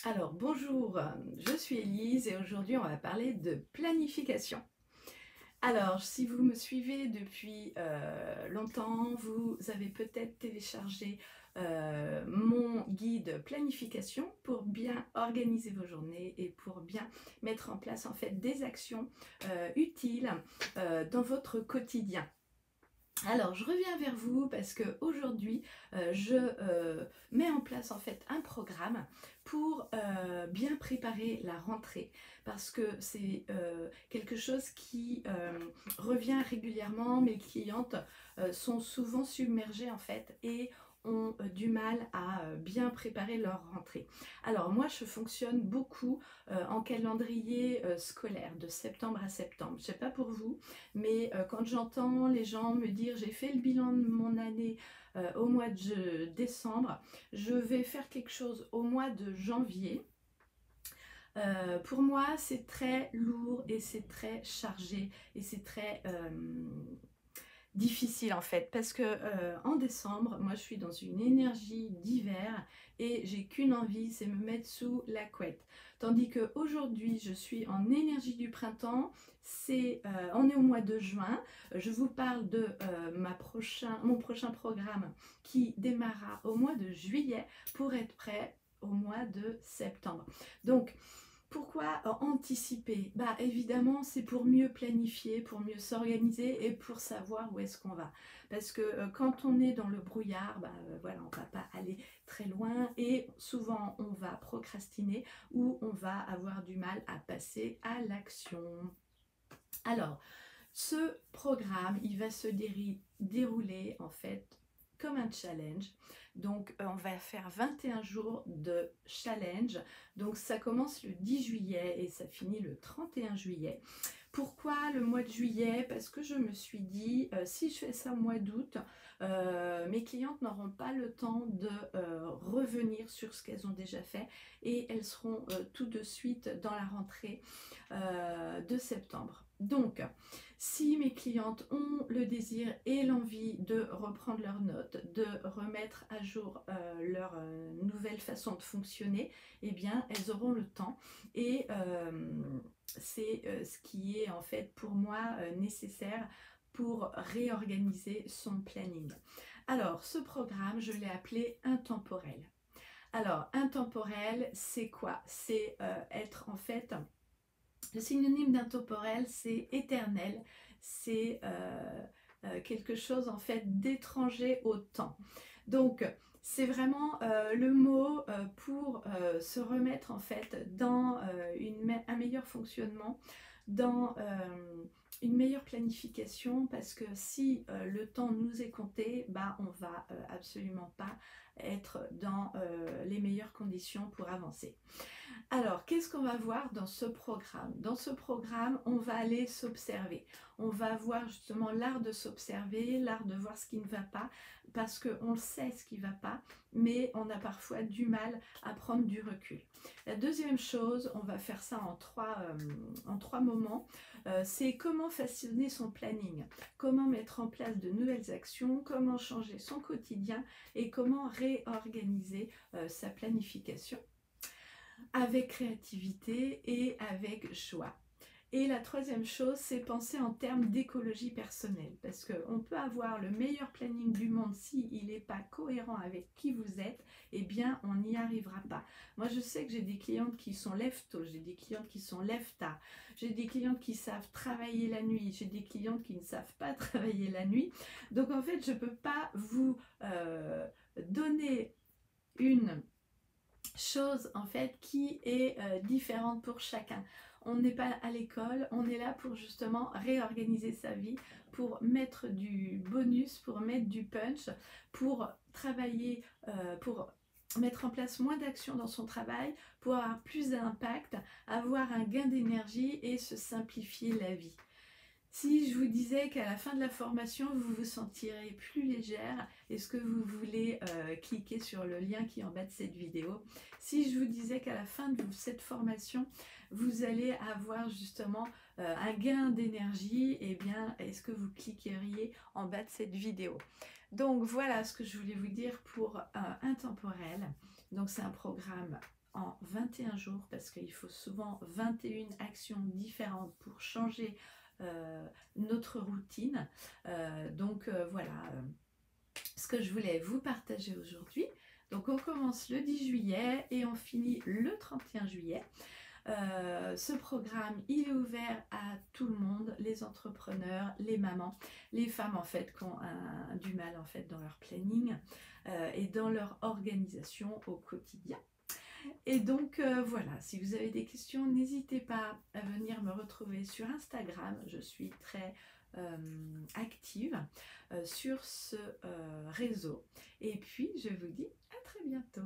Alors bonjour, je suis Élise et aujourd'hui on va parler de planification. Alors si vous me suivez depuis longtemps, vous avez peut-être téléchargé mon guide planification pour bien organiser vos journées et pour bien mettre en place en fait des actions utiles dans votre quotidien. Alors, je reviens vers vous parce que aujourd'hui, je mets en place en fait un programme pour bien préparer la rentrée parce que c'est quelque chose qui revient régulièrement. Mes clientes sont souvent submergées en fait et ont du mal à bien préparer leur rentrée. Alors moi, je fonctionne beaucoup en calendrier scolaire de septembre à septembre. Je ne sais pas pour vous, mais quand j'entends les gens me dire j'ai fait le bilan de mon année au mois de décembre, je vais faire quelque chose au mois de janvier. Pour moi, c'est très lourd et c'est très chargé et c'est très difficile en fait parce que en décembre, moi je suis dans une énergie d'hiver et j'ai qu'une envie, c'est me mettre sous la couette. Tandis que aujourd'hui, je suis en énergie du printemps. On est au mois de juin. Je vous parle de mon prochain programme qui démarrera au mois de juillet pour être prêt au mois de septembre. Donc pourquoi anticiper? Bah évidemment, c'est pour mieux planifier, pour mieux s'organiser et pour savoir où est-ce qu'on va. Parce que quand on est dans le brouillard, bah, voilà, on ne va pas aller très loin et souvent on va procrastiner ou on va avoir du mal à passer à l'action. Alors, ce programme, il va se dérouler en fait comme un challenge. Donc, on va faire 21 jours de challenge. Donc, ça commence le 10 juillet et ça finit le 31 juillet. Pourquoi le mois de juillet? Parce que je me suis dit, si je fais ça au mois d'août, mes clientes n'auront pas le temps de revenir sur ce qu'elles ont déjà fait et elles seront tout de suite dans la rentrée de septembre. Donc, si mes clientes ont le désir et l'envie de reprendre leurs notes, de remettre à jour leur nouvelle façon de fonctionner, eh bien, elles auront le temps. Et c'est ce qui est en fait pour moi nécessaire pour réorganiser son planning. Alors, ce programme, je l'ai appelé intemporel. Alors, intemporel, c'est quoi? C'est être en fait le synonyme d'intemporel, c'est éternel, c'est quelque chose en fait d'étranger au temps. Donc, c'est vraiment le mot pour se remettre en fait dans un meilleur fonctionnement, dans une meilleure planification, parce que si le temps nous est compté, bah, on va absolument pas être dans les meilleures conditions pour avancer. Alors, qu'est-ce qu'on va voir dans ce programme? Dans ce programme, on va aller s'observer. On va voir justement l'art de s'observer, l'art de voir ce qui ne va pas, parce qu'on sait ce qui ne va pas, mais on a parfois du mal à prendre du recul. La deuxième chose, on va faire ça en trois moments, c'est comment façonner son planning, comment mettre en place de nouvelles actions, comment changer son quotidien et comment réorganiser sa planification avec créativité et avec joie. Et la troisième chose, c'est penser en termes d'écologie personnelle. Parce qu'on peut avoir le meilleur planning du monde, s'il n'est pas cohérent avec qui vous êtes, eh bien, on n'y arrivera pas. Moi, je sais que j'ai des clientes qui sont lève-tôt, j'ai des clientes qui sont lève-tard, j'ai des clientes qui savent travailler la nuit, j'ai des clientes qui ne savent pas travailler la nuit. Donc, en fait, je ne peux pas vous donner une chose en fait qui est différente pour chacun. On n'est pas à l'école, on est là pour justement réorganiser sa vie, pour mettre du bonus, pour mettre du punch, pour travailler, pour mettre en place moins d'actions dans son travail, pour avoir plus d'impact, avoir un gain d'énergie et se simplifier la vie. Si je vous disais qu'à la fin de la formation, vous vous sentirez plus légère, est-ce que vous voulez cliquer sur le lien qui est en bas de cette vidéo? Si je vous disais qu'à la fin de cette formation, vous allez avoir justement un gain d'énergie, eh bien, est-ce que vous cliqueriez en bas de cette vidéo? Donc voilà ce que je voulais vous dire pour Intemporel. Donc c'est un programme en 21 jours parce qu'il faut souvent 21 actions différentes pour changer notre routine. Voilà ce que je voulais vous partager aujourd'hui. Donc on commence le 10 juillet et on finit le 31 juillet. Ce programme, il est ouvert à tout le monde, les entrepreneurs, les mamans, les femmes en fait qui ont du mal en fait dans leur planning et dans leur organisation au quotidien. Et donc voilà, si vous avez des questions, n'hésitez pas à venir me retrouver sur Instagram. Je suis très active sur ce réseau. Et puis je vous dis à très bientôt.